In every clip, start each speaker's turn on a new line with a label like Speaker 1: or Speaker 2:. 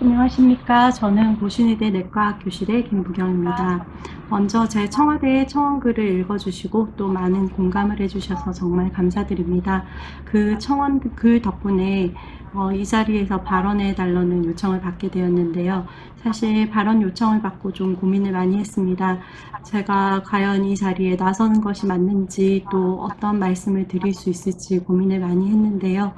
Speaker 1: 안녕하십니까. 저는 고신의대 내과학 교실의 김부경입니다. 먼저 제 청와대 청원글을 읽어주시고 또 많은 공감을 해주셔서 정말 감사드립니다. 그 청원글 덕분에 이 자리에서 발언해 달라는 요청을 받게 되었는데요. 사실 발언 요청을 받고 좀 고민을 많이 했습니다. 제가 과연 이 자리에 나서는 것이 맞는지 또 어떤 말씀을 드릴 수 있을지 고민을 많이 했는데요.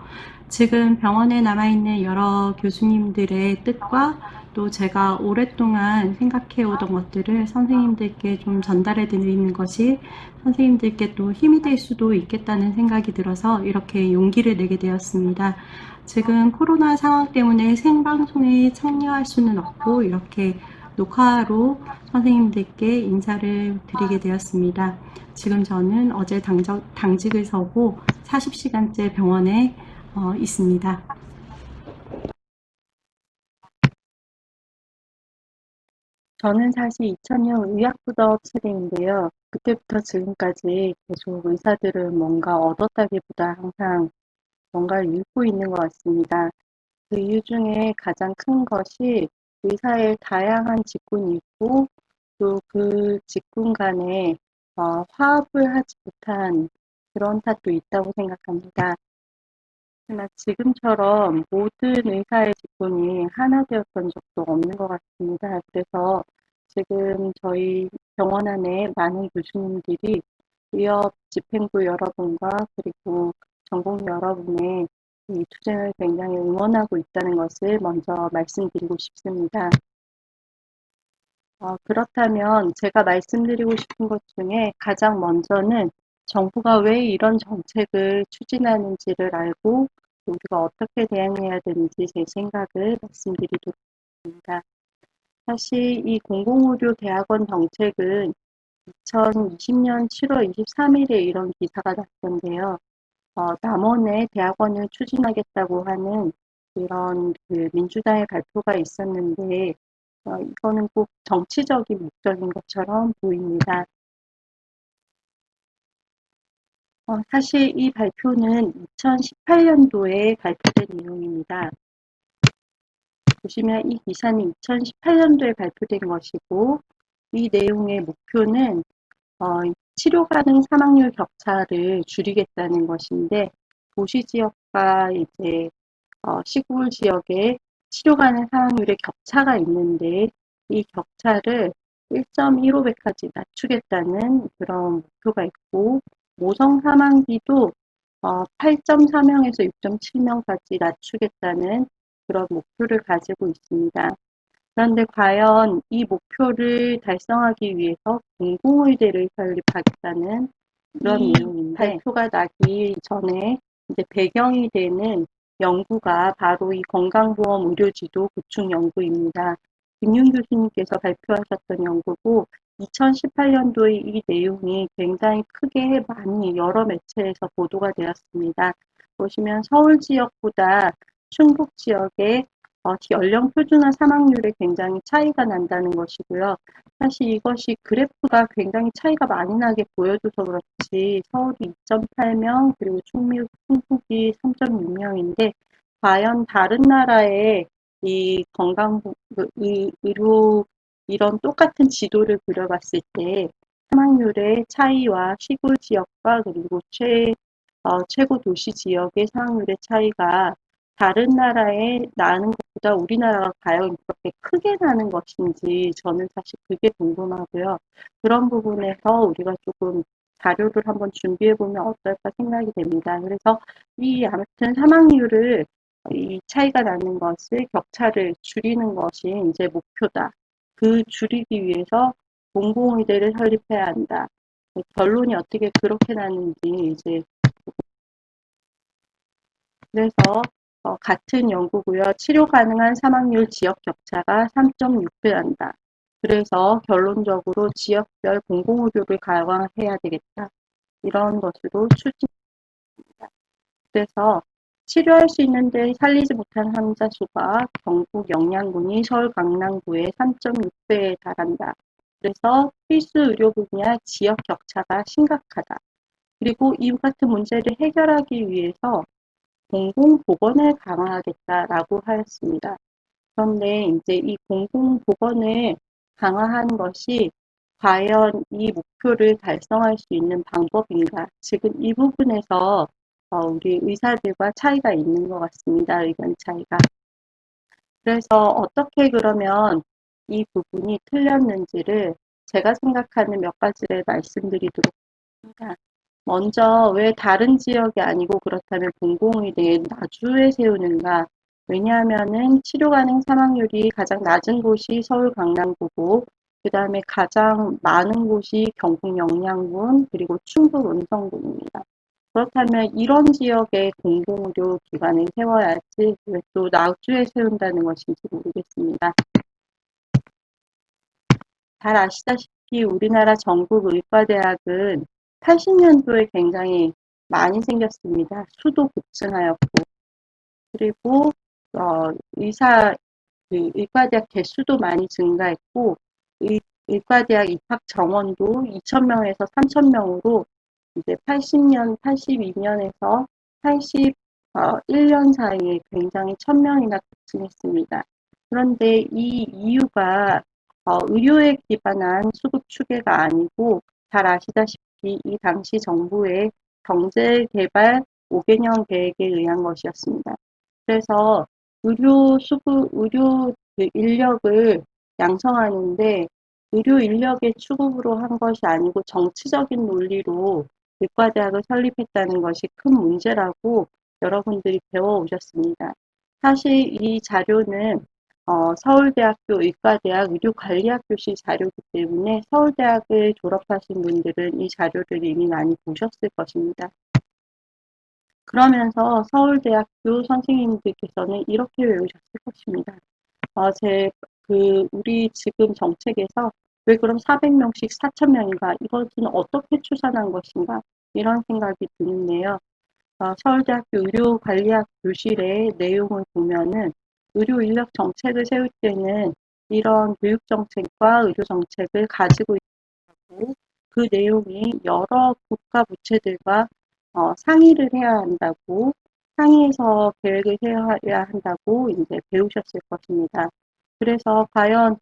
Speaker 1: 지금 병원에 남아있는 여러 교수님들의 뜻과 또 제가 오랫동안 생각해 오던 것들을 선생님들께 좀 전달해 드리는 것이 선생님들께 또 힘이 될 수도 있겠다는 생각이 들어서 이렇게 용기를 내게 되었습니다. 지금 코로나 상황 때문에 생방송에 참여할 수는 없고 이렇게 녹화로 선생님들께 인사를 드리게 되었습니다. 지금 저는 어제 당직을 서고 40시간째 병원에 있습니다. 저는 사실 2000년 의학부덕 세대인데요. 그때부터 지금까지 계속 의사들은 뭔가 얻었다기보다 항상 뭔가를 잃고 있는 것 같습니다. 그 이유 중에 가장 큰 것이 의사의 다양한 직군이 있고 또 그 직군 간에 화합을 하지 못한 그런 탓도 있다고 생각합니다. 하지만 지금처럼 모든 의사의 직군이 하나 되었던 적도 없는 것 같습니다. 그래서 지금 저희 병원 안에 많은 교수님들이 의협 집행부 여러분과 그리고 전공 여러분의 이 투쟁을 굉장히 응원하고 있다는 것을 먼저 말씀드리고 싶습니다. 그렇다면 제가 말씀드리고 싶은 것 중에 가장 먼저는 정부가 왜 이런 정책을 추진하는지를 알고 우리가 어떻게 대응해야 되는지 제 생각을 말씀드리도록 하겠습니다. 사실 이 공공의료 대학원 정책은 2020년 7월 23일에 이런 기사가 났던데요. 남원에 대학원을 추진하겠다고 하는 이런 그 민주당의 발표가 있었는데 이거는 꼭 정치적인 목적인 것처럼 보입니다. 사실 이 발표는 2018년도에 발표된 내용입니다. 보시면 이 기사는 2018년도에 발표된 것이고 이 내용의 목표는 치료 가능 사망률 격차를 줄이겠다는 것인데 도시 지역과 이제 시골 지역에 치료 가능 사망률의 격차가 있는데 이 격차를 1.15배까지 낮추겠다는 그런 목표가 있고 모성 사망비도 8.4명에서 6.7명까지 낮추겠다는 그런 목표를 가지고 있습니다. 그런데 과연 이 목표를 달성하기 위해서 공공의대를 설립하겠다는 그런 내용인데 발표가 나기 전에 이제 배경이 되는 연구가 바로 이 건강보험 의료지도 구축 연구입니다. 김윤 교수님께서 발표하셨던 연구고 2018년도에 이 내용이 굉장히 크게 많이 여러 매체에서 보도가 되었습니다. 보시면 서울 지역보다 충북 지역에 연령 표준화 사망률에 굉장히 차이가 난다는 것이고요. 사실 이것이 그래프가 굉장히 차이가 많이 나게 보여줘서 그렇지 서울이 2.8명 그리고 충북이 3.6명인데 과연 다른 나라의 이 의료 이런 똑같은 지도를 그려봤을 때 사망률의 차이와 시골 지역과 그리고 최고 도시 지역의 사망률의 차이가 다른 나라에 나는 것보다 우리나라가 과연 그렇게 크게 나는 것인지 저는 사실 그게 궁금하고요. 그런 부분에서 우리가 조금 자료를 한번 준비해 보면 어떨까 생각이 됩니다. 그래서 이 아무튼 사망률을 이 차이가 나는 것을 격차를 줄이는 것이 이제 목표다. 그 줄이기 위해서 공공의대를 설립해야 한다. 결론이 어떻게 그렇게 나는지 이제 그래서 같은 연구고요. 치료 가능한 사망률 지역 격차가 3.6배란다. 그래서 결론적으로 지역별 공공의료를 강화해야 되겠다. 이런 것으로 추진합니다. 그래서 치료할 수 있는데 살리지 못한 환자 수가 경북 영양군이 서울 강남구의 3.6배에 달한다. 그래서 필수 의료 분야 지역 격차가 심각하다. 그리고 이와 같은 문제를 해결하기 위해서 공공보건을 강화하겠다라고 하였습니다. 그런데 이제 이 공공보건을 강화하는 것이 과연 이 목표를 달성할 수 있는 방법인가? 지금 이 부분에서 우리 의사들과 차이가 있는 것 같습니다. 의견 차이가. 그래서 어떻게 그러면 이 부분이 틀렸는지를 제가 생각하는 몇 가지를 말씀드리도록 하겠습니다. 먼저 왜 다른 지역이 아니고 그렇다면 공공의대에 나주에 세우는가? 왜냐하면은 치료 가능 사망률이 가장 낮은 곳이 서울 강남구고 그 다음에 가장 많은 곳이 경북 영양군 그리고 충북 음성군입니다. 그렇다면 이런 지역에 공공의료 기관을 세워야지 왜 또 나주에 세운다는 것인지 모르겠습니다. 잘 아시다시피 우리나라 전국 의과대학은 80년도에 굉장히 많이 생겼습니다. 수도 급증하였고, 그리고 의사 의과대학 개수도 많이 증가했고, 의과대학 입학 정원도 2,000명에서 3,000명으로 이제 80년, 82년에서 81년 사이에 굉장히 1,000명이나 급증했습니다. 그런데 이 이유가 의료에 기반한 수급 추계가 아니고 잘 아시다시피 이 당시 정부의 경제개발 5개년 계획에 의한 것이었습니다. 그래서 의료 그 인력을 양성하는데 의료 인력의 추구로 한 것이 아니고 정치적인 논리로 의과대학을 설립했다는 것이 큰 문제라고 여러분들이 배워오셨습니다. 사실 이 자료는 서울대학교 의과대학 의료관리학교시 자료이기 때문에 서울대학을 졸업하신 분들은 이 자료를 이미 많이 보셨을 것입니다. 그러면서 서울대학교 선생님들께서는 이렇게 외우셨을 것입니다. 우리 지금 정책에서 왜 그럼 400명씩 4,000명인가? 이것은 어떻게 추산한 것인가? 이런 생각이 드는데요. 서울대학교 의료관리학 교실의 내용을 보면은 의료 인력 정책을 세울 때는 이런 교육 정책과 의료 정책을 가지고 있고 그 내용이 여러 국가 부처들과 상의를 해야 한다고 상의해서 계획을 세워야 한다고 이제 배우셨을 것입니다. 그래서 과연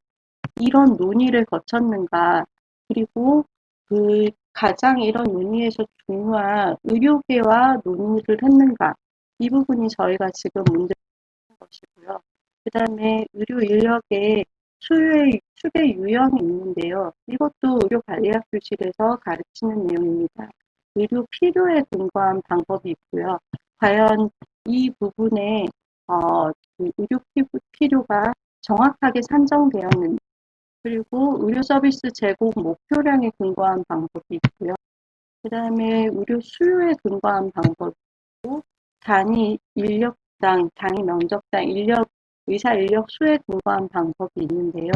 Speaker 1: 이런 논의를 거쳤는가, 그리고 그 가장 이런 논의에서 중요한 의료계와 논의를 했는가, 이 부분이 저희가 지금 문제인 것이고요. 그 다음에 의료 인력의 추계 유형이 있는데요. 이것도 의료관리학 교실에서 가르치는 내용입니다. 의료 필요에 근거한 방법이 있고요. 과연 이 부분에 그 의료 필요가 정확하게 산정되었는지, 그리고 의료 서비스 제공 목표량에 근거한 방법이 있고요. 그 다음에 의료 수요에 근거한 방법이고, 단위 면적당 의사 인력 수에 근거한 방법이 있는데요.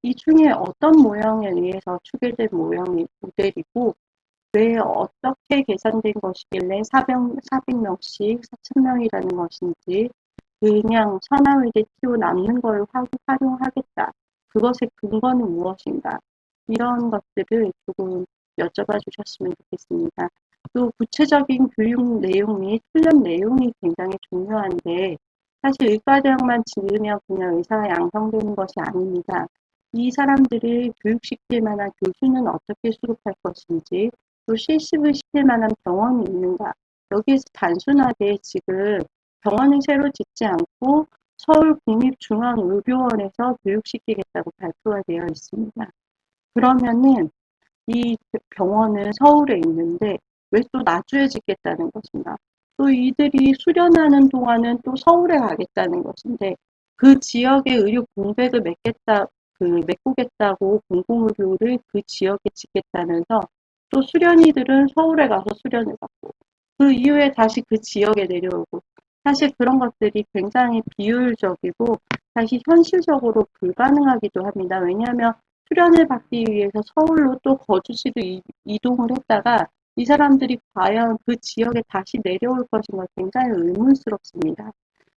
Speaker 1: 이 중에 어떤 모형에 의해서 추계된 모형이 모델이고, 왜 어떻게 계산된 것이길래 400명씩 4,000명이라는 것인지, 그냥 서남의대 TO 남는 걸 활용하겠다. 그것의 근거는 무엇인가? 이런 것들을 조금 여쭤봐 주셨으면 좋겠습니다. 또 구체적인 교육 내용 및 훈련 내용이 굉장히 중요한데 사실 의과대학만 지으면 그냥 의사가 양성되는 것이 아닙니다. 이 사람들을 교육시킬 만한 교수는 어떻게 수급할 것인지 또 실습을 시킬 만한 병원이 있는가? 여기에서 단순하게 지금 병원을 새로 짓지 않고 서울국립중앙의료원에서 교육시키겠다고 발표가 되어 있습니다. 그러면은 이 병원은 서울에 있는데 왜 또 나주에 짓겠다는 것인가? 또 이들이 수련하는 동안은 또 서울에 가겠다는 것인데 그 지역의 의료 공백을 메꾸겠다고 공공의료를 그 지역에 짓겠다면서 또 수련의들은 서울에 가서 수련을 받고 그 이후에 다시 그 지역에 내려오고 사실 그런 것들이 굉장히 비효율적이고 사실 현실적으로 불가능하기도 합니다. 왜냐하면 수련을 받기 위해서 서울로 또 거주지도 이동을 했다가 이 사람들이 과연 그 지역에 다시 내려올 것인가 굉장히 의문스럽습니다.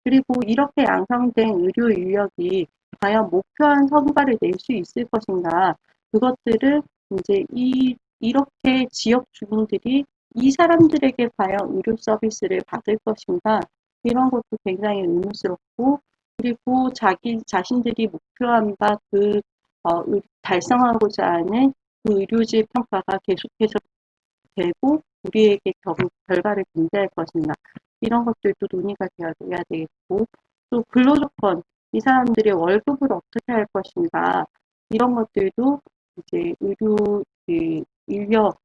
Speaker 1: 그리고 이렇게 양성된 의료 인력이 과연 목표한 성과를 낼 수 있을 것인가 그것들을 이제 이렇게 지역 주민들이 이 사람들에게 과연 의료 서비스를 받을 것인가 이런 것도 굉장히 의문스럽고 그리고 자기 자신들이 목표한 바 달성하고자 하는 그 의료질 평가가 계속해서 되고 우리에게 결과를 기대할 것인가 이런 것들도 논의가 되어야 되겠고 또 근로조건 이 사람들의 월급을 어떻게 할 것인가 이런 것들도 이제 인력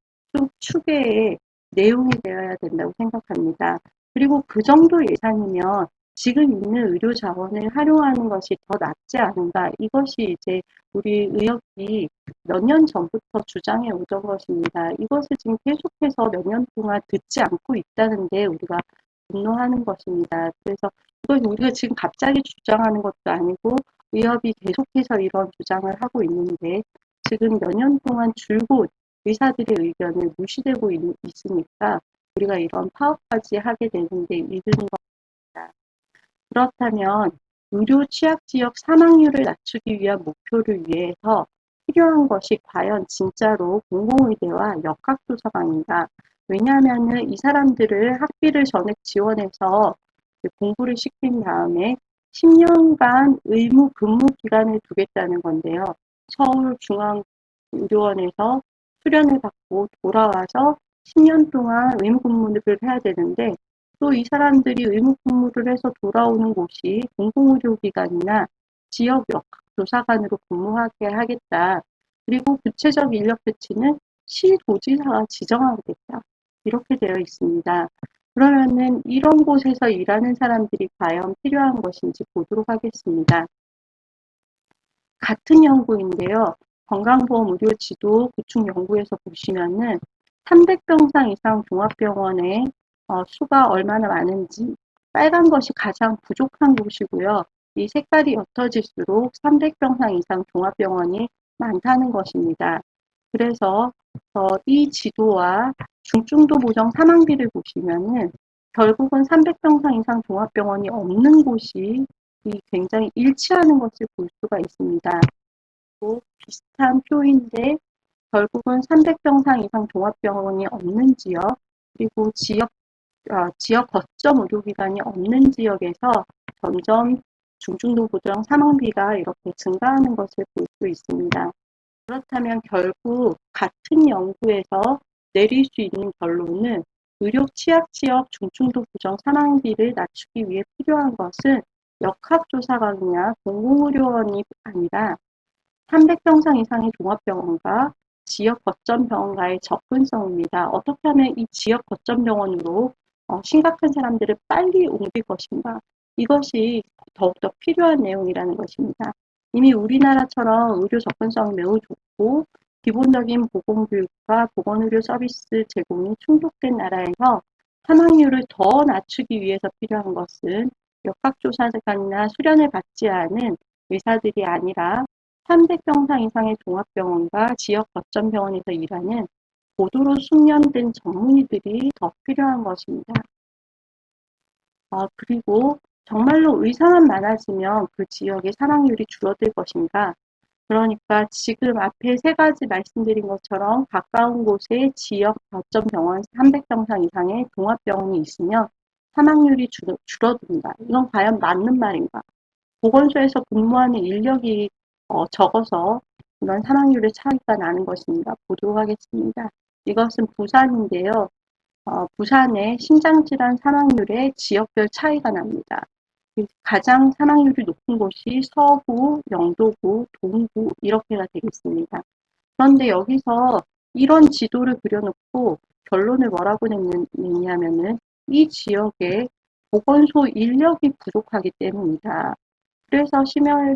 Speaker 1: 추계의 내용이 되어야 된다고 생각합니다. 그리고 그 정도 예산이면 지금 있는 의료 자원을 활용하는 것이 더 낫지 않은가 이것이 이제 우리 의협이 몇 년 전부터 주장해 오던 것입니다. 이것을 지금 계속해서 몇 년 동안 듣지 않고 있다는데 우리가 분노하는 것입니다. 그래서 이건 우리가 지금 갑자기 주장하는 것도 아니고 의협이 계속해서 이런 주장을 하고 있는데 지금 몇 년 동안 줄곧 의사들의 의견을 무시되고 있으니까 우리가 이런 파업까지 하게 되는데 이르는 겁니다. 그렇다면 의료 취약지역 사망률을 낮추기 위한 목표를 위해서 필요한 것이 과연 진짜로 공공의대와 역학조사관인가? 왜냐하면 이 사람들을 학비를 전액 지원해서 공부를 시킨 다음에 10년간 의무 근무 기간을 두겠다는 건데요. 서울중앙의료원에서 수련을 받고 돌아와서 10년 동안 의무 근무를 해야 되는데 또 이 사람들이 의무 근무를 해서 돌아오는 곳이 공공의료기관이나 지역 역학조사관으로 근무하게 하겠다. 그리고 구체적 인력 배치는 시도지사가 지정하겠다. 이렇게 되어 있습니다. 그러면은 이런 곳에서 일하는 사람들이 과연 필요한 것인지 보도록 하겠습니다. 같은 연구인데요. 건강보험 의료 지도 구축 연구에서 보시면은 300병상 이상 종합병원의 수가 얼마나 많은지 빨간 것이 가장 부족한 곳이고요. 이 색깔이 옅어질수록 300병상 이상 종합병원이 많다는 것입니다. 그래서 이 지도와 중증도 보정 사망비를 보시면은 결국은 300병상 이상 종합병원이 없는 곳이 굉장히 일치하는 것을 볼 수가 있습니다. 또 비슷한 표인데 결국은 300병상 이상 종합병원이 없는 지역 그리고 지역 거점 의료기관이 없는 지역에서 점점 중증도 보정 사망비가 이렇게 증가하는 것을 볼 수 있습니다. 그렇다면 결국 같은 연구에서 내릴 수 있는 결론은 의료 취약 지역 중증도 부정 사망비를 낮추기 위해 필요한 것은 역학조사관이나 공공의료원이 아니라 300병상 이상의 종합병원과 지역 거점 병원과의 접근성입니다. 어떻게 하면 이 지역 거점 병원으로 심각한 사람들을 빨리 옮길 것인가? 이것이 더욱더 필요한 내용이라는 것입니다. 이미 우리나라처럼 의료 접근성이 매우 좋고 기본적인 보건교육과 보건의료 서비스 제공이 충족된 나라에서 사망률을 더 낮추기 위해서 필요한 것은 역학조사관이나 수련을 받지 않은 의사들이 아니라 300병상 이상의 종합병원과 지역 거점 병원에서 일하는 고도로 숙련된 전문의들이 더 필요한 것입니다. 그리고 정말로 의사만 많아지면 그 지역의 사망률이 줄어들 것인가? 그러니까 지금 앞에 세 가지 말씀드린 것처럼 가까운 곳에 지역 거점 병원 300병상 이상의 종합병원이 있으면 사망률이 줄어든다. 이건 과연 맞는 말인가? 보건소에서 근무하는 인력이 적어서 이런 사망률의 차이가 나는 것입니다. 보도록 하겠습니다. 이것은 부산인데요. 부산의 심장질환 사망률의 지역별 차이가 납니다. 가장 사망률이 높은 곳이 서구, 영도구, 동구 이렇게가 되겠습니다. 그런데 여기서 이런 지도를 그려놓고 결론을 뭐라고 내냐면은 이 지역에 보건소 인력이 부족하기 때문이다. 그래서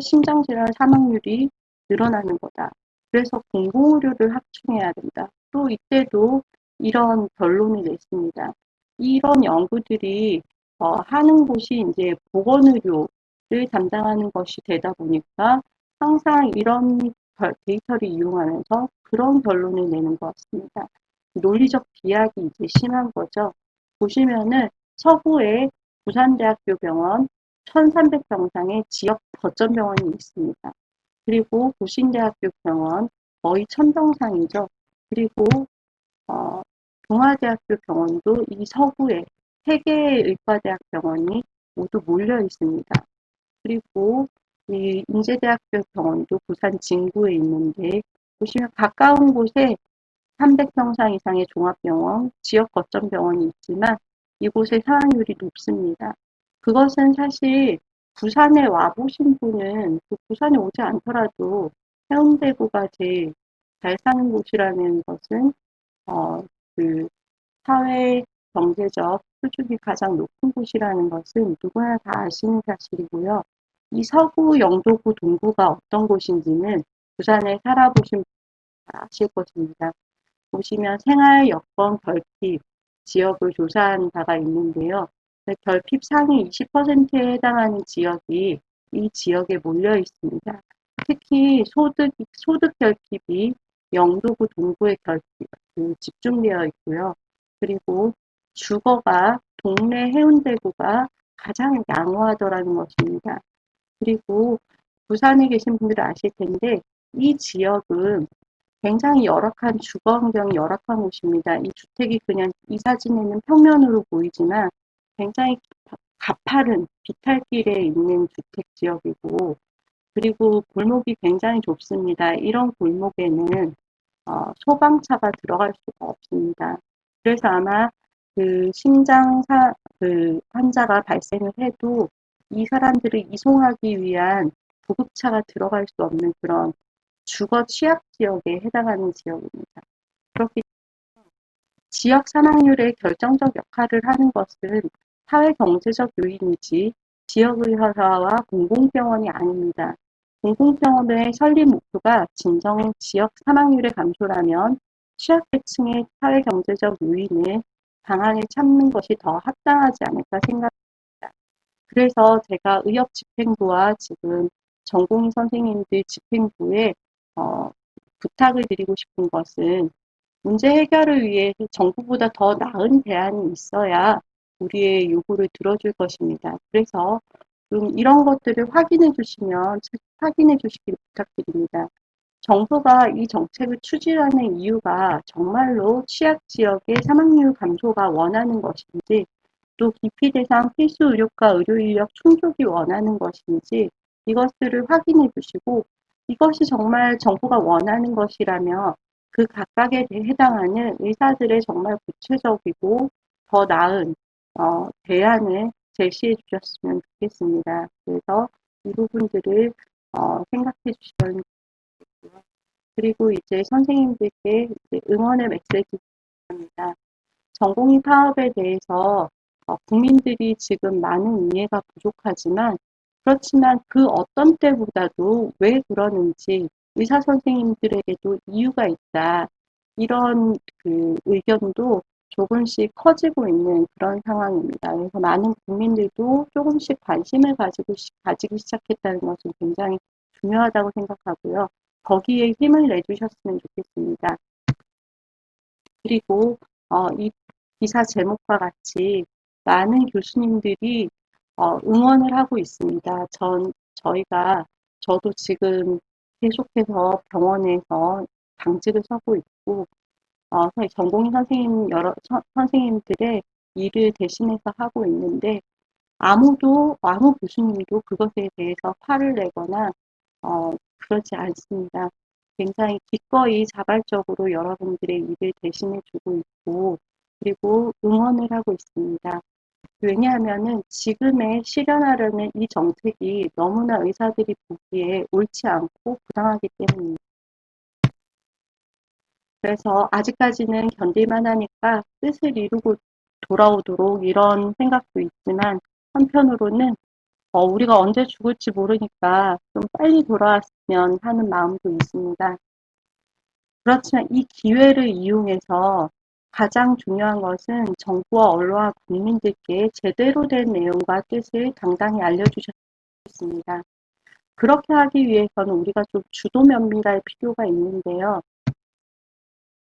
Speaker 1: 심장질환 사망률이 늘어나는 거다. 그래서 공공의료를 확충해야 된다. 또 이때도 이런 결론을 냈습니다. 이런 연구들이 하는 곳이 이제 보건의료를 담당하는 것이 되다 보니까 항상 이런 데이터를 이용하면서 그런 결론을 내는 것 같습니다. 논리적 비약이 이제 심한 거죠. 보시면은 서구에 부산대학교 병원 1300병상의 지역 거점 병원이 있습니다. 그리고 고신대학교 병원 거의 1000병상이죠. 그리고 동아대학교 병원도 이 서구에 세 개의 의과대학 병원이 모두 몰려 있습니다. 그리고 이 인제대학교 병원도 부산 진구에 있는데 보시면 가까운 곳에 300병상 이상의 종합병원, 지역 거점 병원이 있지만 이곳의 사망률이 높습니다. 그것은 사실 부산에 와보신 분은 그 부산에 오지 않더라도 해운대구가 제일 잘 사는 곳이라는 것은 그 사회 경제적 수준이 가장 높은 곳이라는 것은 누구나 다 아시는 사실이고요. 이 서구, 영도구, 동구가 어떤 곳인지는 부산에 살아보신 분 다 아실 것입니다. 보시면 생활 여건 결핍 지역을 조사한 바가 있는데요. 결핍 상위 20%에 해당하는 지역이 이 지역에 몰려 있습니다. 특히 소득 결핍이 영도구, 동구의 결핍 집중되어 있고요. 그리고 주거가 동래 해운대구가 가장 양호하더라는 것입니다. 그리고 부산에 계신 분들은 아실 텐데 이 지역은 굉장히 열악한 주거 환경이 열악한 곳입니다. 이 주택이 그냥 이 사진에는 평면으로 보이지만 굉장히 가파른 비탈길에 있는 주택 지역이고 그리고 골목이 굉장히 좁습니다. 이런 골목에는 소방차가 들어갈 수가 없습니다. 그래서 아마 그 그 환자가 발생을 해도 이 사람들을 이송하기 위한 구급차가 들어갈 수 없는 그런 주거 취약 지역에 해당하는 지역입니다. 그렇기 지역 사망률에 결정적 역할을 하는 것은 사회 경제적 요인이지 지역의사와 공공병원이 아닙니다. 공공병원의 설립 목표가 진정 지역 사망률의 감소라면 취약계층의 사회 경제적 요인을 방안에 참는 것이 더 합당하지 않을까 생각합니다. 그래서 제가 의협집행부와 지금 전공의 선생님들 집행부에 어, 부탁을 드리고 싶은 것은 문제 해결을 위해 정부보다 더 나은 대안이 있어야 우리의 요구를 들어줄 것입니다. 그래서 좀 이런 것들을 확인해 주시길 부탁드립니다. 정부가 이 정책을 추진하는 이유가 정말로 취약 지역의 사망률 감소가 원하는 것인지 또 기피 대상 필수 의료과 의료 인력 충족이 원하는 것인지 이것들을 확인해 주시고 이것이 정말 정부가 원하는 것이라면 그 각각에 해당하는 의사들의 정말 구체적이고 더 나은 대안을 제시해 주셨으면 좋겠습니다. 그래서 이 부분들을 생각해 주시면 좋겠고요. 그리고 이제 선생님들께 이제 응원의 메시지 드립니다. 전공의 파업에 대해서 국민들이 지금 많은 이해가 부족하지만 그렇지만 그 어떤 때보다도 왜 그러는지 의사 선생님들에게도 이유가 있다. 이런 그 의견도 조금씩 커지고 있는 그런 상황입니다. 그래서 많은 국민들도 조금씩 관심을 가지기 시작했다는 것은 굉장히 중요하다고 생각하고요. 거기에 힘을 내주셨으면 좋겠습니다. 그리고 이 기사 제목과 같이 많은 교수님들이 응원을 하고 있습니다. 저도 지금 계속해서 병원에서 당직을 서고 있고, 전공의 선생님들의 일을 대신해서 하고 있는데, 아무 교수님도 그것에 대해서 화를 내거나, 그렇지 않습니다. 굉장히 기꺼이 자발적으로 여러분들의 일을 대신해 주고 있고, 그리고 응원을 하고 있습니다. 왜냐하면은 지금의 실현하려는 이 정책이 너무나 의사들이 보기에 옳지 않고 부당하기 때문입니다. 그래서 아직까지는 견딜만 하니까 뜻을 이루고 돌아오도록 이런 생각도 있지만 한편으로는 우리가 언제 죽을지 모르니까 좀 빨리 돌아왔으면 하는 마음도 있습니다. 그렇지만 이 기회를 이용해서 가장 중요한 것은 정부와 언론과 국민들께 제대로 된 내용과 뜻을 당당히 알려주셨으면 좋겠습니다. 그렇게 하기 위해서는 우리가 좀 주도 면밀할 필요가 있는데요.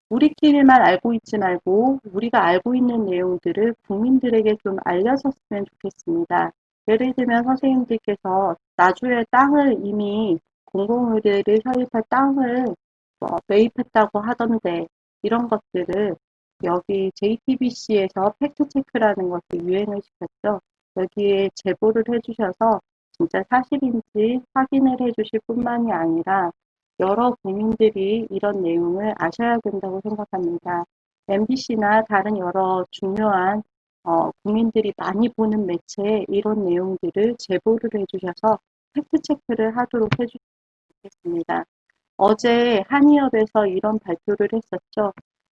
Speaker 1: 우리끼리만 알고 있지 말고 우리가 알고 있는 내용들을 국민들에게 좀 알려줬으면 좋겠습니다. 예를 들면 선생님들께서 나주의 땅을 이미 공공의대를 설립할 땅을 매입했다고 하던데 이런 것들을 여기 JTBC에서 팩트체크라는 것을 유행을 시켰죠. 여기에 제보를 해주셔서 진짜 사실인지 확인을 해 주실 뿐만이 아니라 여러 국민들이 이런 내용을 아셔야 된다고 생각합니다. MBC나 다른 여러 중요한 국민들이 많이 보는 매체에 이런 내용들을 제보를 해 주셔서 팩트 체크를 하도록 해 주셨으면 좋겠습니다. 어제 한의협에서 이런 발표를 했었죠.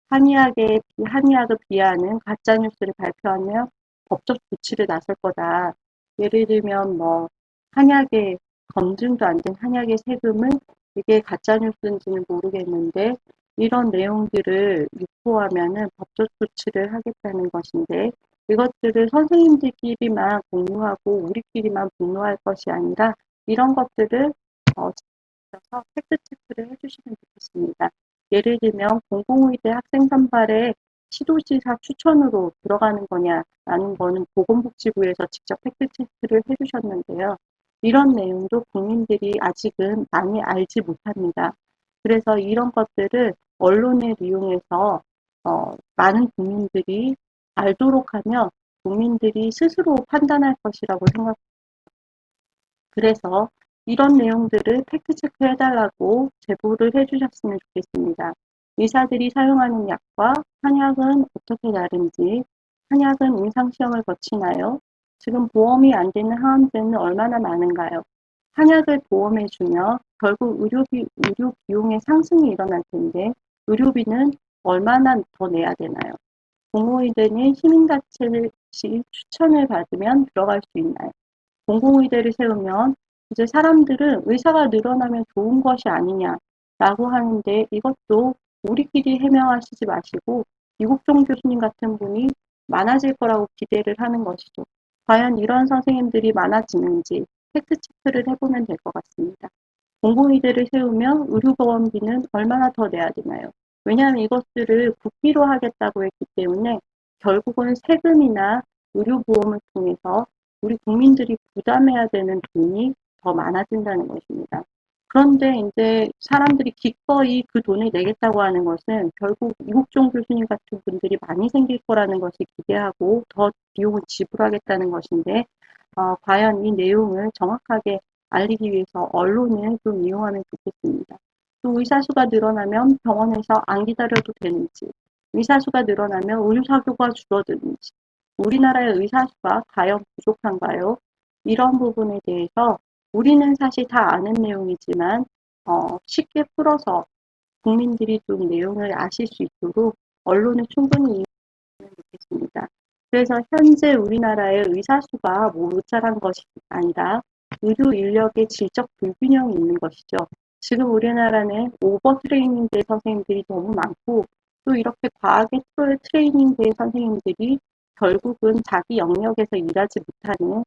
Speaker 1: 한의학을 비하하는 가짜 뉴스를 발표하며 법적 조치를 나설 거다. 예를 들면 뭐 한약의 검증도 안 된 한약의 세금을 이게 가짜 뉴스인지는 모르겠는데 이런 내용들을 유포하면은 법적 조치를 하겠다는 것인데 이것들을 선생님들끼리만 공유하고 우리끼리만 분노할 것이 아니라 이런 것들을 서 팩트 체크를 해주시면 좋겠습니다. 예를 들면 공공의대 학생 선발에 시도지사 추천으로 들어가는 거냐라는 거는 보건복지부에서 직접 팩트 체크를 해주셨는데요. 이런 내용도 국민들이 아직은 많이 알지 못합니다. 그래서 이런 것들을 언론을 이용해서 많은 국민들이 알도록 하면 국민들이 스스로 판단할 것이라고 생각합니다. 그래서 이런 내용들을 팩트체크 해달라고 제보를 해주셨으면 좋겠습니다. 의사들이 사용하는 약과 한약은 어떻게 다른지, 한약은 임상시험을 거치나요? 지금 보험이 안 되는 항암제는 얼마나 많은가요? 한약을 보험해주며 결국 의료 비용의 상승이 일어날 텐데 의료비는 얼마나 더 내야 되나요? 공공의대는 시민단체 추천을 받으면 들어갈 수 있나요? 공공의대를 세우면 이제 사람들은 의사가 늘어나면 좋은 것이 아니냐라고 하는데 이것도 우리끼리 해명하시지 마시고 이국종 교수님 같은 분이 많아질 거라고 기대를 하는 것이죠. 과연 이런 선생님들이 많아지는지 팩트체크를 해보면 될 것 같습니다. 공공의대를 세우면 의료보험비는 얼마나 더 내야 되나요? 왜냐하면 이것들을 국비로 하겠다고 했기 때문에 결국은 세금이나 의료보험을 통해서 우리 국민들이 부담해야 되는 돈이 더 많아진다는 것입니다. 그런데 이제 사람들이 기꺼이 그 돈을 내겠다고 하는 것은 결국 이국종 교수님 같은 분들이 많이 생길 거라는 것이 기대하고 더 비용을 지불하겠다는 것인데 과연 이 내용을 정확하게 알리기 위해서 언론을 좀 이용하면 좋겠습니다. 또 의사수가 늘어나면 병원에서 안 기다려도 되는지, 의사수가 늘어나면 의료사고가 줄어드는지, 우리나라의 의사수가 과연 부족한가요? 이런 부분에 대해서 우리는 사실 다 아는 내용이지만 쉽게 풀어서 국민들이 좀 내용을 아실 수 있도록 언론을 충분히 이용하면 좋겠습니다. 그래서 현재 우리나라의 의사수가 모자란 것이 아니라 의료 인력의 질적 불균형이 있는 것이죠. 지금 우리나라는 오버 트레이닝된 선생님들이 너무 많고 또 이렇게 과하게 트레이닝된 선생님들이 결국은 자기 영역에서 일하지 못하는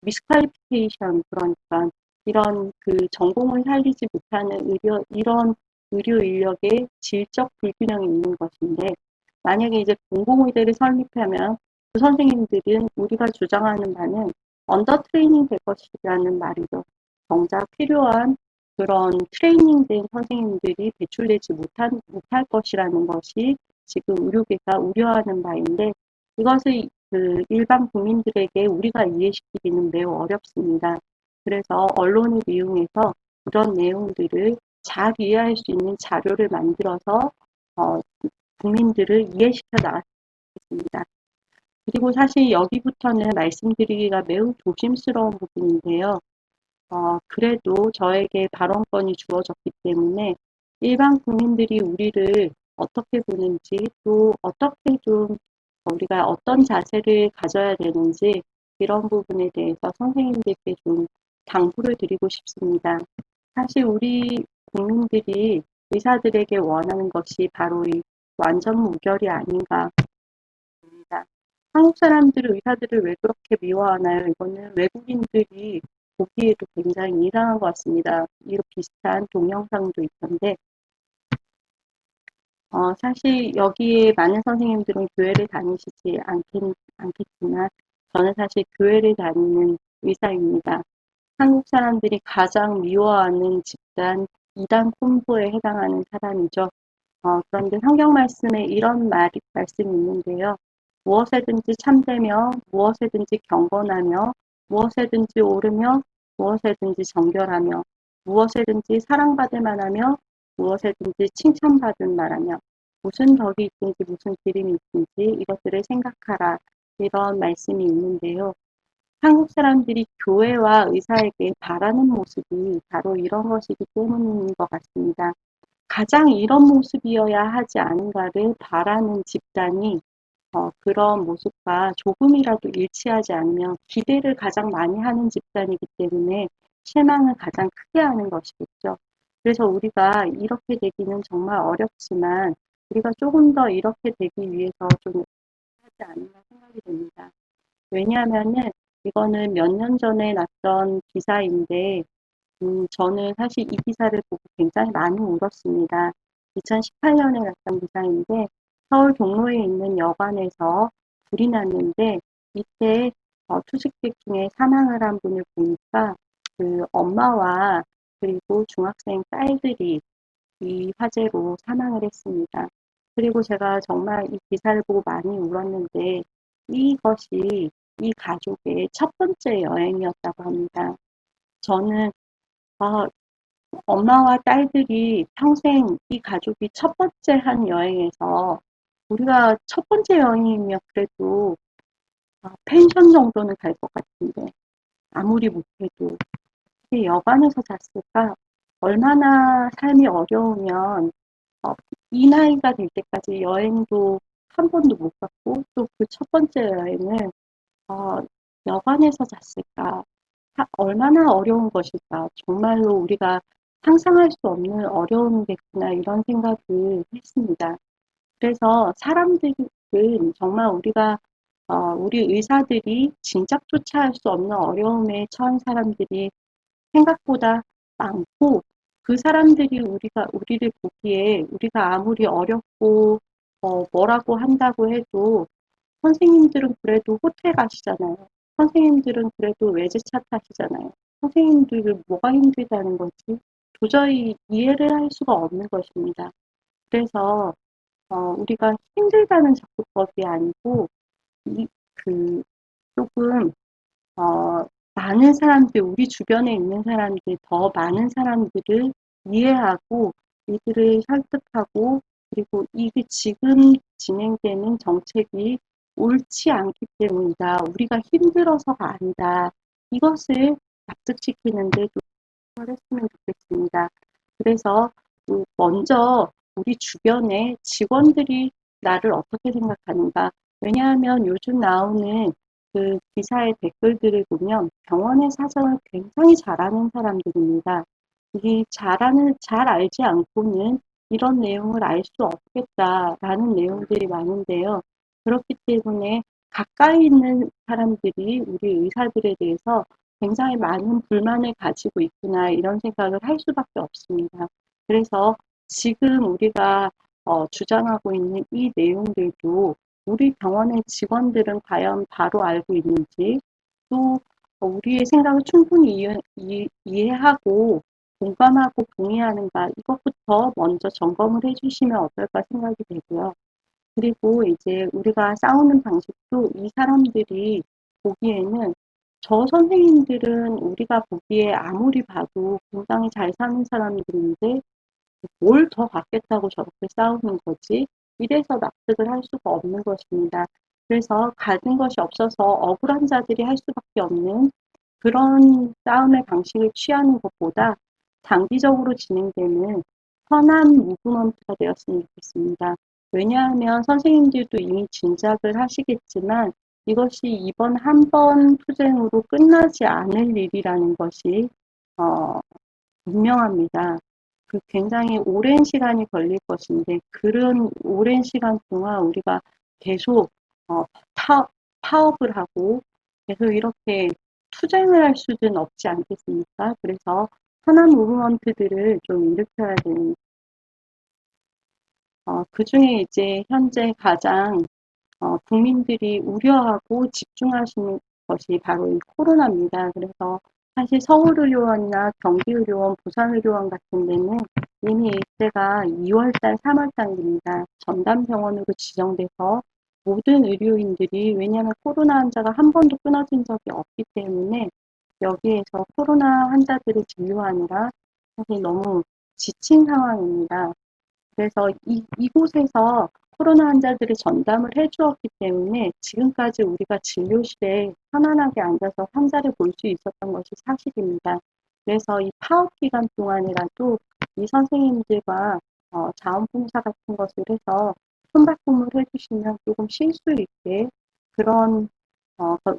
Speaker 1: 미스퀄리피케이션 그러니까 이런 그 전공을 살리지 못하는 이런 의료 인력의 질적 불균형이 있는 것인데 만약에 이제 공공의대를 설립하면 그 선생님들은 우리가 주장하는 바는 언더 트레이닝 될 것이라는 말이죠. 정작 필요한 그런 트레이닝된 선생님들이 배출되지 못할 것이라는 것이 지금 의료계가 우려하는 바인데 이것을 그 일반 국민들에게 우리가 이해시키기는 매우 어렵습니다. 그래서 언론을 이용해서 이런 내용들을 잘 이해할 수 있는 자료를 만들어서 어, 국민들을 이해시켜 나가겠습니다. 그리고 사실 여기부터는 말씀드리기가 매우 조심스러운 부분인데요. 그래도 저에게 발언권이 주어졌기 때문에 일반 국민들이 우리를 어떻게 보는지 또 어떻게 좀 우리가 어떤 자세를 가져야 되는지 이런 부분에 대해서 선생님들께 좀 당부를 드리고 싶습니다. 사실 우리 국민들이 의사들에게 원하는 것이 바로 이 완전 무결이 아닌가 봅니다. 한국 사람들은 의사들을 왜 그렇게 미워하나요? 이거는 외국인들이 보기에도 굉장히 이상한 것 같습니다. 이런 비슷한 동영상도 있던데 사실 여기에 많은 선생님들은 교회를 다니시지 않겠지만 저는 사실 교회를 다니는 의사입니다. 한국 사람들이 가장 미워하는 집단 이단 콤보에 해당하는 사람이죠. 그런데 성경 말씀에 이런 말씀이 있는데요. 무엇에든지 참되며 무엇에든지 경건하며 무엇에든지 옳으며 무엇에든지 정결하며 무엇에든지 사랑받을 만하며 무엇에든지 칭찬받을 만하며 무슨 덕이 있든지 무슨 기림이 있든지 이것들을 생각하라. 이런 말씀이 있는데요. 한국 사람들이 교회와 의사에게 바라는 모습이 바로 이런 것이기 때문인 것 같습니다. 가장 이런 모습이어야 하지 않은가를 바라는 집단이 그런 모습과 조금이라도 일치하지 않으면 기대를 가장 많이 하는 집단이기 때문에 실망을 가장 크게 하는 것이겠죠. 그래서 우리가 이렇게 되기는 정말 어렵지만 우리가 조금 더 이렇게 되기 위해서 좀 하지 않나 생각이 됩니다. 왜냐하면은 이거는 몇 년 전에 났던 기사인데 저는 사실 이 기사를 보고 굉장히 많이 울었습니다. 2018년에 났던 기사인데 서울 종로에 있는 여관에서 불이 났는데 이때 투숙객 중에 사망을 한 분을 보니까 그 엄마와 그리고 중학생 딸들이 이 화재로 사망을 했습니다. 그리고 제가 정말 이 기사를 보고 많이 울었는데 이것이 이 가족의 첫 번째 여행이었다고 합니다. 저는 아, 엄마와 딸들이 평생 이 가족이 첫 번째 한 여행에서 우리가 첫 번째 여행이면 그래도 펜션 정도는 갈 것 같은데 아무리 못해도 이 여관에서 잤을까? 얼마나 삶이 어려우면 어, 이 나이가 될 때까지 여행도 한 번도 못 갔고 또 그 첫 번째 여행을 어, 여관에서 잤을까? 얼마나 어려운 것일까? 정말로 우리가 상상할 수 없는 어려움이겠구나 이런 생각을 했습니다. 그래서 사람들은 정말 우리가 우리 의사들이 진작조차 할 수 없는 어려움에 처한 사람들이 생각보다 많고 그 사람들이 우리를 보기에 우리가 아무리 어렵고 뭐라고 한다고 해도 선생님들은 그래도 호텔 가시잖아요. 선생님들은 그래도 외제차 타시잖아요. 선생님들은 뭐가 힘들다는 거지? 도저히 이해를 할 수가 없는 것입니다. 그래서 우리가 힘들다는 접근법이 아니고 이, 그 조금 어, 많은 사람들, 우리 주변에 있는 사람들, 더 많은 사람들을 이해하고 이들을 설득하고 그리고 이게 지금 진행되는 정책이 옳지 않기 때문이다. 우리가 힘들어서가 아니다. 이것을 납득시키는데 노력을 했으면 좋겠습니다. 그래서 먼저 우리 주변에 직원들이 나를 어떻게 생각하는가. 왜냐하면 요즘 나오는 그 기사의 댓글들을 보면 병원의 사정을 굉장히 잘 아는 사람들입니다. 이게 잘 알지 않고는 이런 내용을 알 수 없겠다라는 내용들이 많은데요. 그렇기 때문에 가까이 있는 사람들이 우리 의사들에 대해서 굉장히 많은 불만을 가지고 있구나 이런 생각을 할 수밖에 없습니다. 그래서 지금 우리가 주장하고 있는 이 내용들도 우리 병원의 직원들은 과연 바로 알고 있는지 또 우리의 생각을 충분히 이해하고 공감하고 동의하는가 이것부터 먼저 점검을 해주시면 어떨까 생각이 되고요. 그리고 이제 우리가 싸우는 방식도 이 사람들이 보기에는 저 선생님들은 우리가 보기에 아무리 봐도 굉장히 잘 사는 사람들인데 뭘 더 받겠다고 저렇게 싸우는 거지? 이래서 납득을 할 수가 없는 것입니다. 그래서 가진 것이 없어서 억울한 자들이 할 수밖에 없는 그런 싸움의 방식을 취하는 것보다 장기적으로 진행되는 선한 무브먼트가 되었으면 좋겠습니다. 왜냐하면 선생님들도 이미 짐작을 하시겠지만 이것이 이번 한 번 투쟁으로 끝나지 않을 일이라는 것이 어, 분명합니다. 굉장히 오랜 시간이 걸릴 것인데 그런 오랜 시간 동안 우리가 계속 어, 파업을 하고 계속 이렇게 투쟁을 할 수는 없지 않겠습니까? 그래서 선한 무브먼트들을 좀 일으켜야 되는 그중에 이제 현재 가장 국민들이 우려하고 집중하시는 것이 바로 이 코로나입니다. 그래서 사실 서울의료원이나 경기의료원, 부산의료원 같은 데는 이미 이때가 2월달, 3월달입니다. 전담병원으로 지정돼서 모든 의료인들이 왜냐하면 코로나 환자가 한 번도 끊어진 적이 없기 때문에 여기에서 코로나 환자들을 진료하느라 사실 너무 지친 상황입니다. 그래서 이곳에서 코로나 환자들을 전담을 해 주었기 때문에 지금까지 우리가 진료실에 편안하게 앉아서 환자를 볼 수 있었던 것이 사실입니다. 그래서 이 파업 기간 동안이라도 이 선생님들과 자원봉사 같은 것을 해서 손바꿈을 해 주시면 조금 쉴 수 있게 그런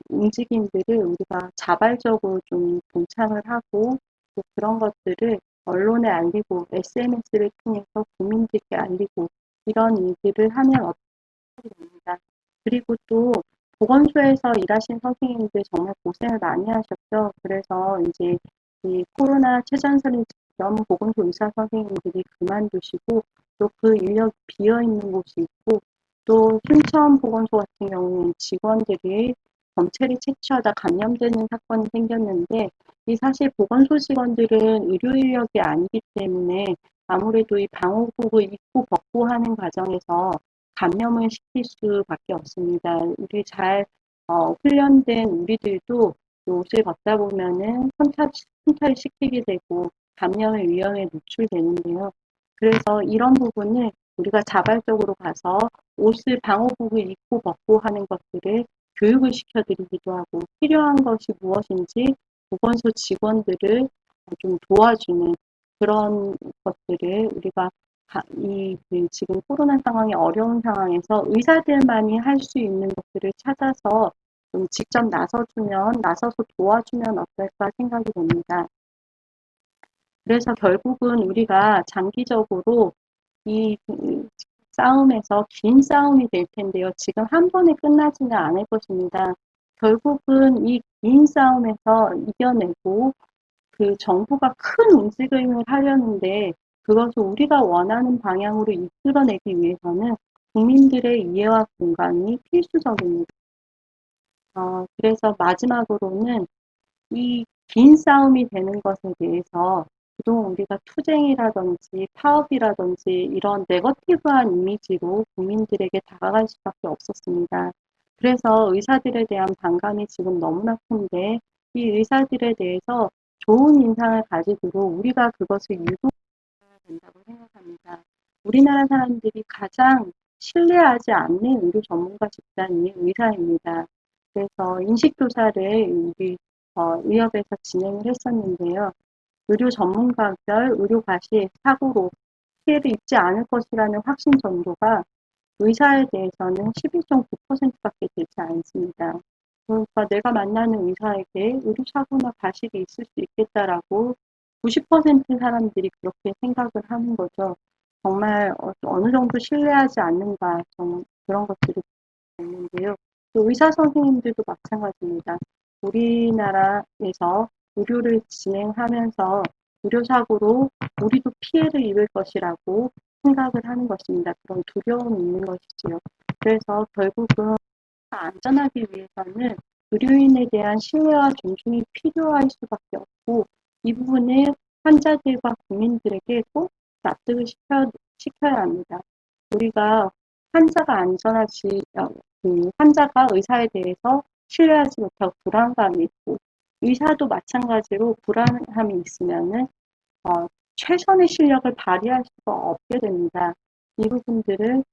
Speaker 1: 움직임들을 우리가 자발적으로 좀 동참을 하고 또 그런 것들을 언론에 알리고 SNS를 통해서 국민들께 알리고 이런 일들을 하면 어떻게 됩니다. 그리고 또 보건소에서 일하신 선생님들 정말 고생을 많이 하셨죠. 그래서 이제 이 코로나 최전선을 지키던 보건소 의사 선생님들이 그만두시고 또 그 인력 비어 있는 곳이 있고 또 순천 보건소 같은 경우는 직원들이 검체를 채취하다 감염되는 사건이 생겼는데 이 사실 보건소 직원들은 의료 인력이 아니기 때문에 아무래도 이 방호복을 입고 벗고 하는 과정에서 감염을 시킬 수밖에 없습니다. 우리 잘 훈련된 우리들도 옷을 벗다 보면은 손탈 시키게 되고 감염의 위험에 노출되는데요. 그래서 이런 부분을 우리가 자발적으로 가서 옷을 방호복을 입고 벗고 하는 것들을 교육을 시켜드리기도 하고 필요한 것이 무엇인지 보건소 직원들을 좀 도와주는 그런 것들을 우리가 지금 코로나 상황이 어려운 상황에서 의사들만이 할 수 있는 것들을 찾아서 좀 직접 나서서 도와주면 어떨까 생각이 됩니다. 그래서 결국은 우리가 장기적으로 이 싸움에서 긴 싸움이 될 텐데요. 지금 한 번에 끝나지는 않을 것입니다. 결국은 이 긴 싸움에서 이겨내고 그 정부가 큰 움직임을 하려는데 그것을 우리가 원하는 방향으로 이끌어내기 위해서는 국민들의 이해와 공감이 필수적입니다. 그래서 마지막으로는 이 긴 싸움이 되는 것에 대해서 그동안 우리가 투쟁이라든지 파업이라든지 이런 네거티브한 이미지로 국민들에게 다가갈 수밖에 없었습니다. 그래서 의사들에 대한 반감이 지금 너무나 큰데 이 의사들에 대해서 좋은 인상을 가지고 우리가 그것을 유도해야 된다고 생각합니다. 우리나라 사람들이 가장 신뢰하지 않는 의료 전문가 집단이 의사입니다. 그래서 인식조사를 우리 의협에서 진행을 했었는데요. 의료 전문가별 의료 과실 사고로 피해를 입지 않을 것이라는 확신 정도가 의사에 대해서는 11.9%밖에 되지 않습니다. 그러니까 내가 만나는 의사에게 의료사고나 과실이 있을 수 있겠다라고 90% 사람들이 그렇게 생각을 하는 거죠. 정말 어느 정도 신뢰하지 않는가 그런 것들이 있는데요. 또 의사 선생님들도 마찬가지입니다. 우리나라에서 의료를 진행하면서 의료사고로 우리도 피해를 입을 것이라고 생각을 하는 것입니다. 그런 두려움이 있는 것이지요. 그래서 결국은 안전하기 위해서는 의료인에 대한 신뢰와 존중이 필요할 수밖에 없고 이 부분을 환자들과 국민들에게 꼭 납득을 시켜야 합니다. 우리가 환자가 안전하지 환자가 의사에 대해서 신뢰하지 못하고 불안감이 있고 의사도 마찬가지로 불안함이 있으면은 최선의 실력을 발휘할 수가 없게 됩니다. 이 부분들을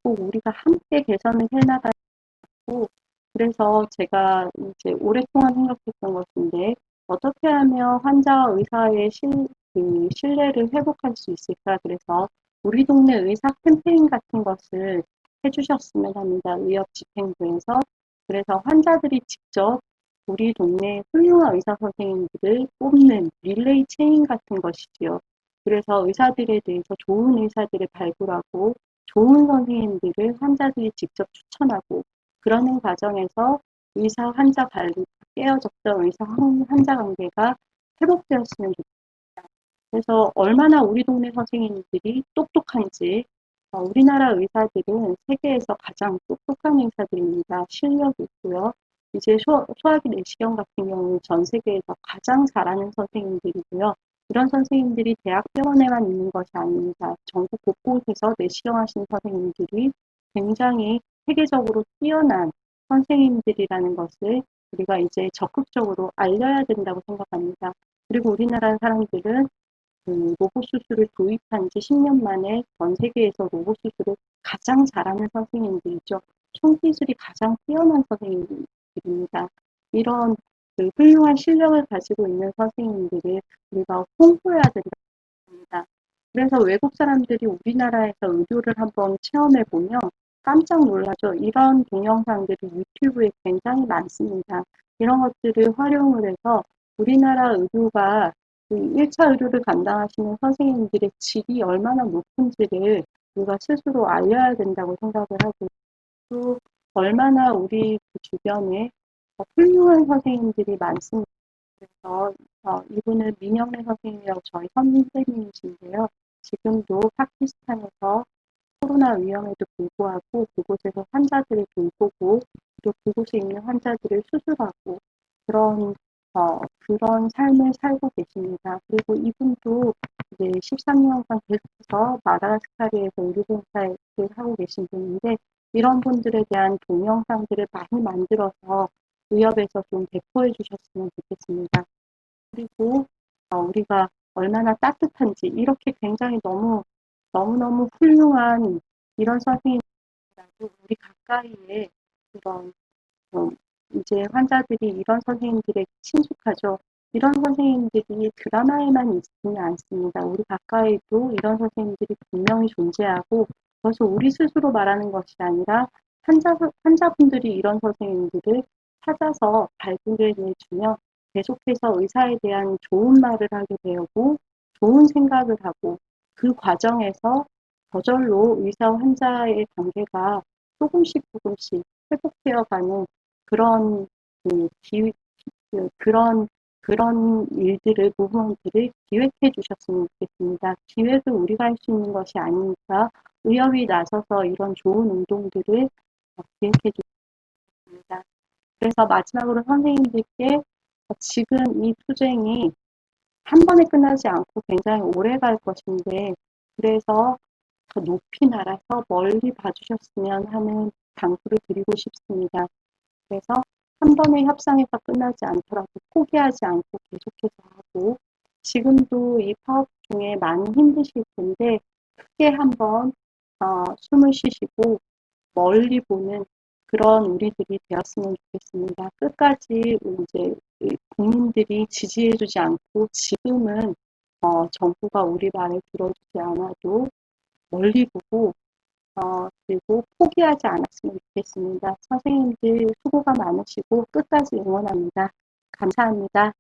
Speaker 1: 꼭 우리가 함께 개선을 해나가고 그래서 제가 이제 오랫동안 생각했던 것인데 어떻게 하면 환자와 의사의 신뢰를 회복할 수 있을까? 그래서 우리 동네 의사 캠페인 같은 것을 해주셨으면 합니다. 의협 집행부에서. 그래서 환자들이 직접 우리 동네 훌륭한 의사 선생님들을 뽑는 릴레이 체인 같은 것이지요. 그래서 의사들에 대해서 좋은 의사들을 발굴하고 좋은 선생님들을 환자들이 직접 추천하고 그러는 과정에서 의사 환자 관리 깨어졌던 의사 환자 관계가 회복되었으면 좋겠다. 그래서 얼마나 우리 동네 선생님들이 똑똑한지 우리나라 의사들은 세계에서 가장 똑똑한 의사들입니다. 실력이 있고요. 이제 소화기 내시경 같은 경우는 전 세계에서 가장 잘하는 선생님들이고요. 이런 선생님들이 대학병원에만 있는 것이 아닙니다. 전국 곳곳에서 내시경 하시는 선생님들이 굉장히 세계적으로 뛰어난 선생님들이라는 것을 우리가 이제 적극적으로 알려야 된다고 생각합니다. 그리고 우리나라 사람들은 그 로봇 수술을 도입한 지 10년 만에 전 세계에서 로봇 수술을 가장 잘하는 선생님들이죠. 손기술이 가장 뛰어난 선생님들입니다. 이런 그 훌륭한 실력을 가지고 있는 선생님들을 우리가 홍보해야 된다. 그래서 외국 사람들이 우리나라에서 의료를 한번 체험해 보면 깜짝 놀라죠. 이런 동영상들이 유튜브에 굉장히 많습니다. 이런 것들을 활용을 해서 우리나라 의료가 그 1차 의료를 감당하시는 선생님들의 질이 얼마나 높은지를 우리가 스스로 알려야 된다고 생각을 하고, 또 얼마나 우리 그 주변에 훌륭한 선생님들이 많습니다. 그래서 이분은 민영래 선생님이라고 저희 선생님이신데요. 지금도 파키스탄에서 코로나 위험에도 불구하고 그곳에서 환자들을 돌보고 또 그곳에 있는 환자들을 수술하고 그런 삶을 살고 계십니다. 그리고 이분도 이제 13년간 계속해서 마다가스카르에서 의료봉사를 하고 계신 분인데 이런 분들에 대한 동영상들을 많이 만들어서 의협에서 좀 배포해 주셨으면 좋겠습니다. 그리고 우리가 얼마나 따뜻한지 이렇게 굉장히 너무너무 훌륭한 이런 선생님이라도 우리 가까이에 그런 이제 환자들이 이런 선생님들에게 친숙하죠. 이런 선생님들이 드라마에만 있지는 않습니다. 우리 가까이도 이런 선생님들이 분명히 존재하고 그래서 우리 스스로 말하는 것이 아니라 환자분들이 이런 선생님들을 찾아서 발굴해 내주면 계속해서 의사에 대한 좋은 말을 하게 되고 좋은 생각을 하고 그 과정에서 저절로 의사와 환자의 관계가 조금씩 회복되어가는 그런 그 그런 일들을 모험들을 기획해 주셨으면 좋겠습니다. 기획을 우리가 할 수 있는 것이 아니니까 의협이 나서서 이런 좋은 운동들을 기획해 주셨습니다. 그래서 마지막으로 선생님들께 지금 이 투쟁이 한 번에 끝나지 않고 굉장히 오래 갈 것인데 그래서 더 높이 날아서 멀리 봐주셨으면 하는 당부를 드리고 싶습니다. 그래서 한 번의 협상에서 끝나지 않더라도 포기하지 않고 계속해서 하고 지금도 이 파업 중에 많이 힘드실 텐데 크게 한번 숨을 쉬시고 멀리 보는 그런 우리들이 되었으면 좋겠습니다. 끝까지 이제 국민들이 지지해주지 않고 지금은 정부가 우리 말을 들어주지 않아도 멀리 보고 그리고 포기하지 않았으면 좋겠습니다. 선생님들 수고가 많으시고 끝까지 응원합니다. 감사합니다.